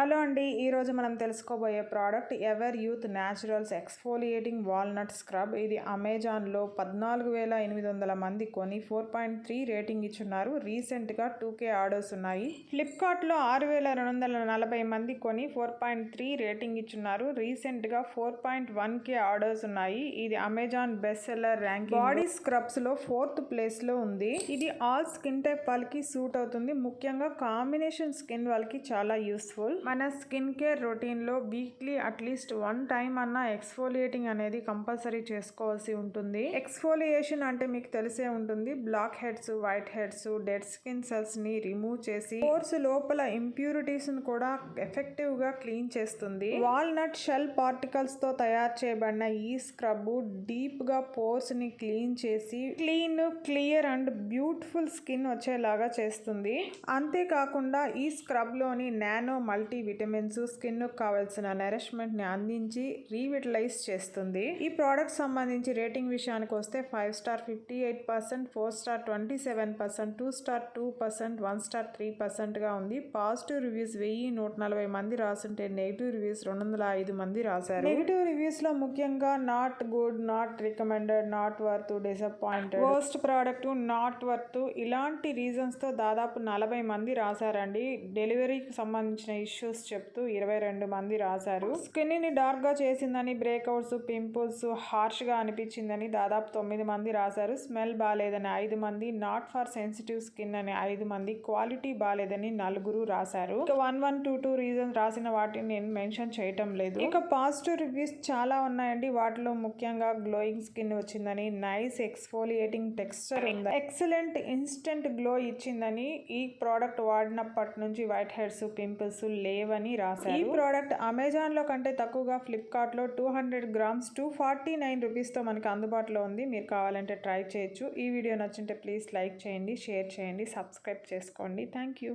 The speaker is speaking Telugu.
హలో అండి, ఈరోజు మనం తెలుసుకోబోయే product ever youth naturals exfoliating walnut scrub. ఇది అమెజాన్లో 14,800 మంది కొని 4.3 రేటింగ్ ఇచ్చున్నారు. రీసెంట్గా 2K ఆర్డర్స్ ఉన్నాయి. ఫ్లిప్కార్ట్లో 6,240 మంది కొని 4.3 రేటింగ్ ఇచ్చున్నారు. రీసెంట్గా 4.1K ఆర్డర్స్ ఉన్నాయి. ఇది Amazon best seller ranking body స్క్రబ్స్లో 4th ప్లేస్లో ఉంది. ఇది ఆల్ స్కిన్ టైప్ వాళ్ళకి సూట్ అవుతుంది. ముఖ్యంగా కాంబినేషన్ స్కిన్ వాళ్ళకి చాలా యూస్ఫుల్. మన స్కిన్ కేర్ రొటీన్లో వీక్లీ అట్లీస్ట్ 1 టైం అన్న ఎక్స్ఫోలియేటింగ్ అనేది కంపల్సరీ చేసుకోవాల్సి ఉంటుంది. ఎక్స్ఫోలియేషన్ అంటే మీకు తెలిసే ఉంటుంది. Black heads, white heads, dead skin cells ని రిమూవ్ చేసి పోర్స్ లోపల ఇంప్యూరిటీస్ ను కూడా ఎఫెక్టివ్ గా క్లీన్ చేస్తుంది. వాల్నట్ షెల్ పార్టికల్స్ తో తయారు చేయబడిన ఈ స్క్రబ్ డీప్ గా పోర్స్ ని క్లీన్ చేసి clean, clear and beautiful skin వచ్చేలాగా చేస్తుంది. అంతేకాకుండా ఈ స్క్రబ్ లోని నానో మల్టీ విటమిన్స్ స్కిన్ కు కావాల్సిన నరిష్మెంట్ ని అందించి రీవిటలైజ్ చేస్తుంది. ఈ ప్రోడక్ట్ సంబంధించి రేటింగ్ విషయానికి వస్తే 5 స్టార్ 58%, 4 స్టార్ 27%, 2 స్టార్ 2%, 1 స్టార్ 3% గా ఉంది. పాజిటివ్ రివ్యూస్ 1140 మంది రాసుంటే నెగిటివ్ రివ్యూస్ 205 మంది రాశారు. నెగిటివ్ రివ్యూస్ లో ముఖ్యంగా not good, not recommended, not worth, disappointed, worst product, not worth ఇలాంటి రీజన్స్ తో దాదాపు 40 మంది రాశారండి. డెలివరీకి సంబంధించిన ఇష్యూస్ చెప్తూ 22 మంది రాశారు. స్కిన్ ని డార్క్ గా చేసిందని, బ్రేక్అవుట్స్, పింపుల్స్, హార్ష్ గా అనిపించిందని దాదాపు 9 మంది రాశారు. స్మెల్ బాలేదని 5 మంది, నాట్ ఫర్ సెన్సిటివ్ స్కిన్ అని 5 మంది, క్వాలిటీ బాలేదని 4 రాశారు. ఇక 1122 రీజన్స్ రాసిన వాటిని నేను మెన్షన్ చేయటం లేదు. ఇక పాజిటివ్ రివ్యూస్ చాలా ఉన్నాయండి. వాటిలో ముఖ్యంగా గ్లోయింగ్ స్కిన్ వచ్చిందని, నైస్ ఎక్స్ఫోలియేటింగ్ టెక్స్చర్ ఉంది, ఎక్సలెంట్ ఇన్స్టెంట్ గ్లో ఇచ్చిందని, ఈ ప్రోడక్ట్ వాడినప్పటి నుంచి వైట్ హెడ్స్, పింపుల్స్ లేవని రాశారు. ఈ ప్రోడక్ట్ అమెజాన్ లో కంటే తక్కువగా ఫ్లిప్కార్ట్ లో 200 grams 249 రూపీస్ తో మనకి అందుబాటులో ఉంది. మీరు కావాలంటే ట్రై చేయొచ్చు. ఈ వీడియో నచ్చింటే ప్లీజ్ లైక్ చేయండి, షేర్ చేయండి, సబ్స్క్రైబ్ చేసుకోండి. Thank you.